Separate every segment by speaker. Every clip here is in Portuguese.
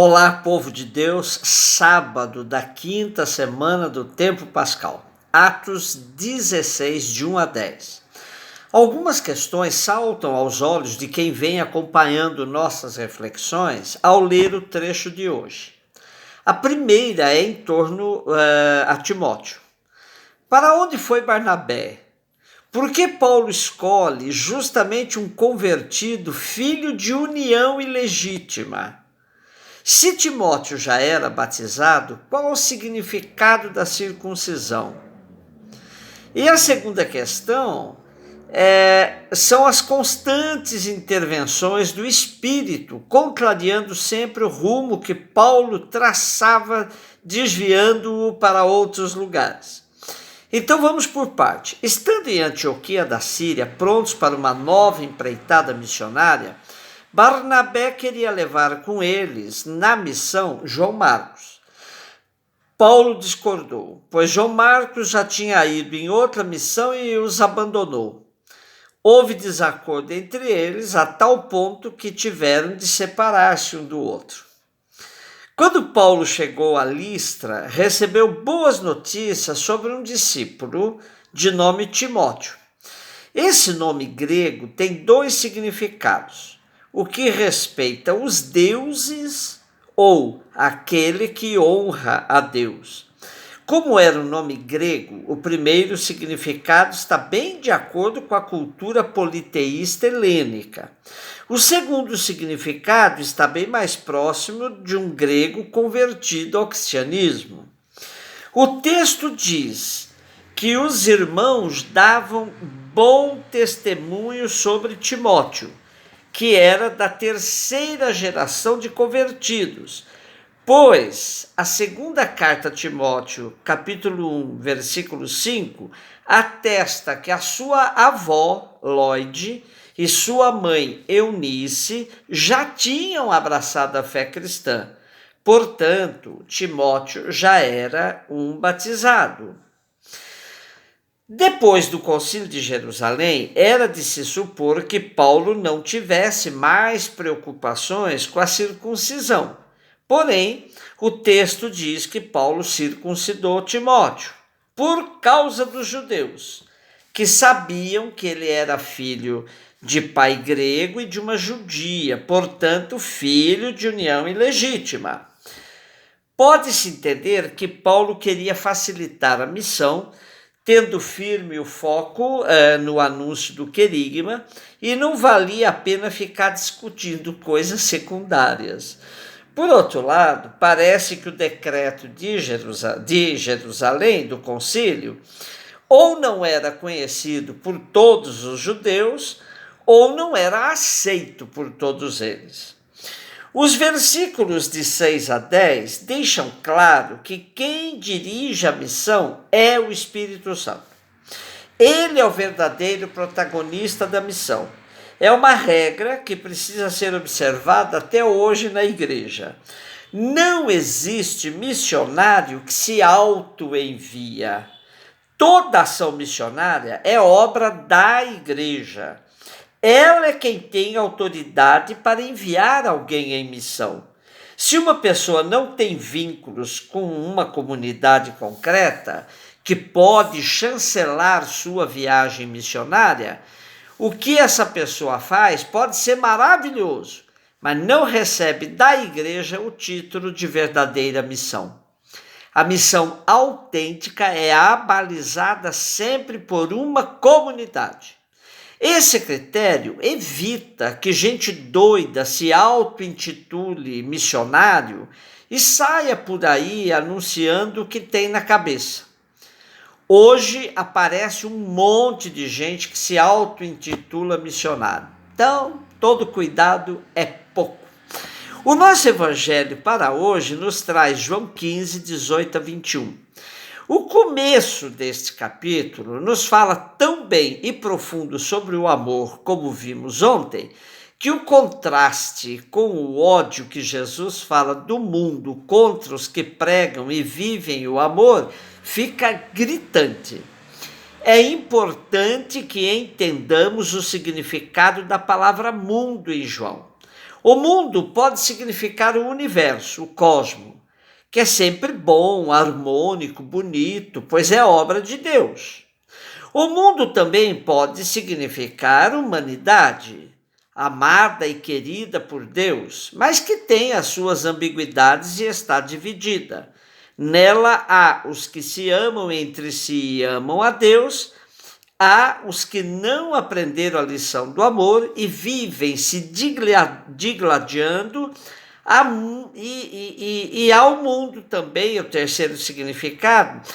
Speaker 1: Olá, povo de Deus, sábado da quinta semana do tempo pascal, Atos 16, de 1 a 10. Algumas questões saltam aos olhos de quem vem acompanhando nossas reflexões ao ler o trecho de hoje. A primeira é em torno a Timóteo. Para onde foi Barnabé? Por que Paulo escolhe justamente um convertido filho de união ilegítima? Se Timóteo já era batizado, qual o significado da circuncisão? E a segunda questão são as constantes intervenções do Espírito, contrariando sempre o rumo que Paulo traçava, desviando-o para outros lugares. Então vamos por parte. Estando em Antioquia da Síria, prontos para uma nova empreitada missionária, Barnabé queria levar com eles na missão João Marcos. Paulo discordou, pois João Marcos já tinha ido em outra missão e os abandonou. Houve desacordo entre eles a tal ponto que tiveram de separar-se um do outro. Quando Paulo chegou a Listra, recebeu boas notícias sobre um discípulo de nome Timóteo. Esse nome grego tem dois significados: o que respeita os deuses ou aquele que honra a Deus. Como era um nome grego, o primeiro significado está bem de acordo com a cultura politeísta helênica. O segundo significado está bem mais próximo de um grego convertido ao cristianismo. O texto diz que os irmãos davam bom testemunho sobre Timóteo, que era da terceira geração de convertidos, pois a segunda carta a Timóteo, capítulo 1, versículo 5, atesta que a sua avó, Lóide, e sua mãe, Eunice, já tinham abraçado a fé cristã. Portanto, Timóteo já era um batizado. Depois do Concílio de Jerusalém, era de se supor que Paulo não tivesse mais preocupações com a circuncisão. Porém, o texto diz que Paulo circuncidou Timóteo por causa dos judeus, que sabiam que ele era filho de pai grego e de uma judia, portanto, filho de união ilegítima. Pode-se entender que Paulo queria facilitar a missão, tendo firme o foco no anúncio do querigma, e não valia a pena ficar discutindo coisas secundárias. Por outro lado, parece que o decreto de Jerusalém, do concílio, ou não era conhecido por todos os judeus, ou não era aceito por todos eles. Os versículos de 6 a 10 deixam claro que quem dirige a missão é o Espírito Santo. Ele é o verdadeiro protagonista da missão. É uma regra que precisa ser observada até hoje na igreja. Não existe missionário que se auto-envia. Toda ação missionária é obra da igreja. Ela é quem tem autoridade para enviar alguém em missão. Se uma pessoa não tem vínculos com uma comunidade concreta, que pode chancelar sua viagem missionária, o que essa pessoa faz pode ser maravilhoso, mas não recebe da igreja o título de verdadeira missão. A missão autêntica é abalizada sempre por uma comunidade. Esse critério evita que gente doida se auto-intitule missionário e saia por aí anunciando o que tem na cabeça. Hoje aparece um monte de gente que se auto-intitula missionário. Então, todo cuidado é pouco. O nosso evangelho para hoje nos traz João 15, 18 a 21. O começo deste capítulo nos fala tão bem e profundo sobre o amor, como vimos ontem, que o contraste com o ódio que Jesus fala do mundo contra os que pregam e vivem o amor fica gritante. É importante que entendamos o significado da palavra mundo em João. O mundo pode significar o universo, o cosmo, que é sempre bom, harmônico, bonito, pois é obra de Deus. O mundo também pode significar humanidade, amada e querida por Deus, mas que tem as suas ambiguidades e está dividida. Nela há os que se amam entre si e amam a Deus, há os que não aprenderam a lição do amor e vivem se digladiando, e ao mundo também, o terceiro significado,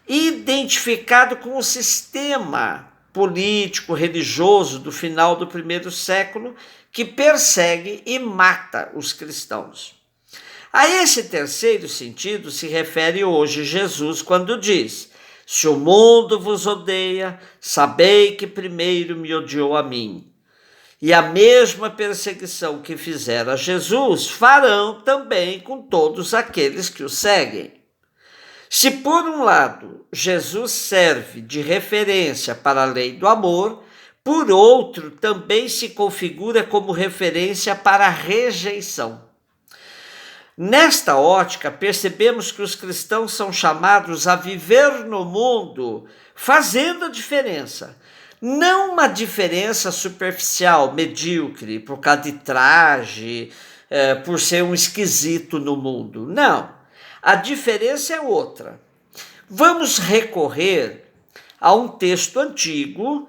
Speaker 1: identificado com o sistema político, religioso do final do primeiro século, que persegue e mata os cristãos. A esse terceiro sentido se refere hoje Jesus quando diz: se o mundo vos odeia, sabei que primeiro me odiou a mim. E a mesma perseguição que fizeram a Jesus farão também com todos aqueles que o seguem. Se por um lado Jesus serve de referência para a lei do amor, por outro também se configura como referência para a rejeição. Nesta ótica, percebemos que os cristãos são chamados a viver no mundo fazendo a diferença. Não uma diferença superficial, medíocre, por causa de traje, por ser um esquisito no mundo. Não, a diferença é outra. Vamos recorrer a um texto antigo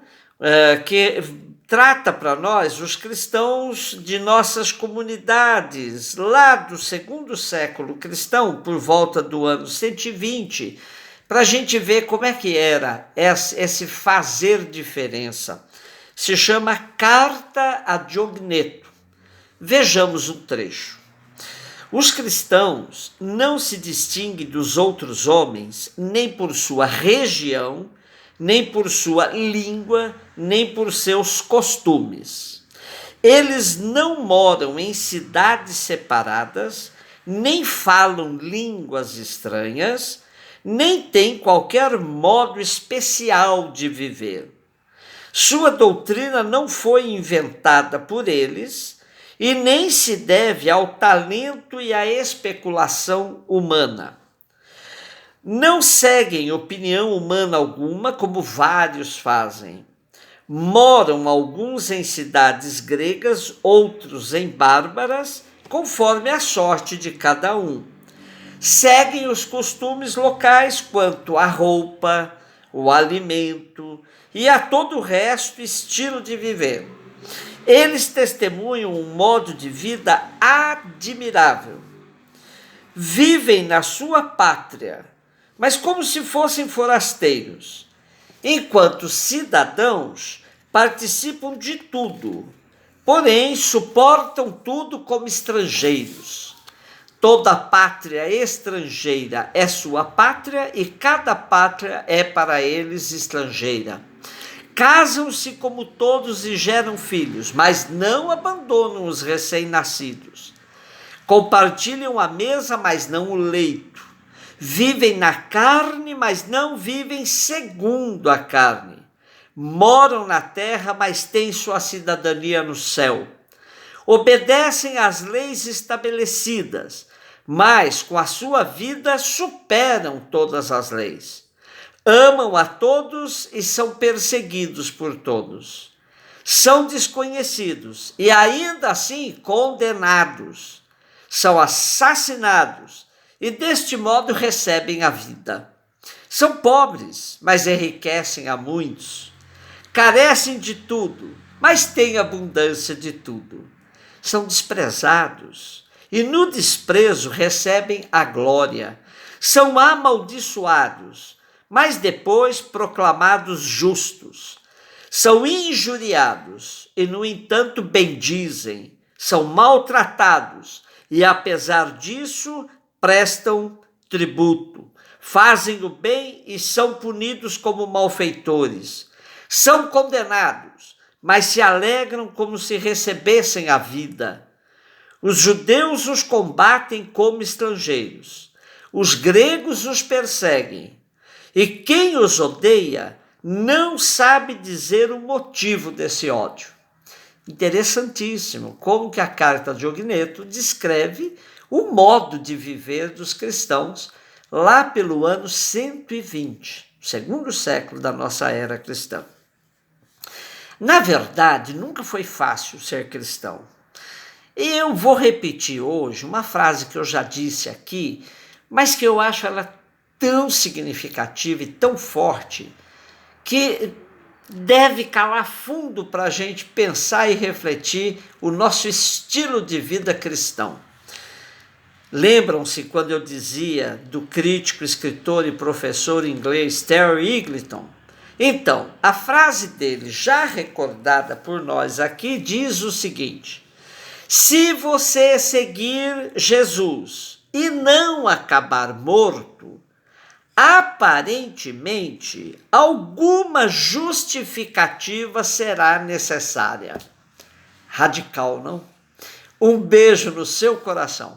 Speaker 1: que trata para nós, os cristãos de nossas comunidades, lá do segundo século cristão, por volta do ano 120, para a gente ver como é que era esse fazer diferença. Se chama Carta a Diogneto. Vejamos um trecho. Os cristãos não se distinguem dos outros homens nem por sua região, nem por sua língua, nem por seus costumes. Eles não moram em cidades separadas, nem falam línguas estranhas, nem têm qualquer modo especial de viver. Sua doutrina não foi inventada por eles e nem se deve ao talento e à especulação humana. Não seguem opinião humana alguma, como vários fazem. Moram alguns em cidades gregas, outros em bárbaras, conforme a sorte de cada um. Seguem os costumes locais quanto à roupa, o alimento e a todo o resto estilo de viver. Eles testemunham um modo de vida admirável. Vivem na sua pátria, mas como se fossem forasteiros, enquanto cidadãos participam de tudo, porém suportam tudo como estrangeiros. Toda pátria estrangeira é sua pátria e cada pátria é para eles estrangeira. Casam-se como todos e geram filhos, mas não abandonam os recém-nascidos. Compartilham a mesa, mas não o leito. Vivem na carne, mas não vivem segundo a carne. Moram na terra, mas têm sua cidadania no céu. Obedecem às leis estabelecidas, mas com a sua vida superam todas as leis. Amam a todos e são perseguidos por todos. São desconhecidos e ainda assim condenados. São assassinados e deste modo recebem a vida. São pobres, mas enriquecem a muitos. Carecem de tudo, mas têm abundância de tudo. São desprezados e no desprezo recebem a glória. São amaldiçoados, mas depois proclamados justos. São injuriados e, no entanto, bendizem. São maltratados e, apesar disso, prestam tributo. Fazem o bem e são punidos como malfeitores. São condenados, mas se alegram como se recebessem a vida. Os judeus os combatem como estrangeiros. Os gregos os perseguem. E quem os odeia não sabe dizer o motivo desse ódio. Interessantíssimo como que a carta de Ogneto descreve o modo de viver dos cristãos lá pelo ano 120, segundo século da nossa era cristã. Na verdade, nunca foi fácil ser cristão. E eu vou repetir hoje uma frase que eu já disse aqui, mas que eu acho ela tão significativa e tão forte, que deve calar fundo para a gente pensar e refletir o nosso estilo de vida cristão. Lembram-se quando eu dizia do crítico, escritor e professor inglês Terry Eagleton? Então, a frase dele, já recordada por nós aqui, diz o seguinte: se você seguir Jesus e não acabar morto, aparentemente alguma justificativa será necessária. Radical, não? Um beijo no seu coração.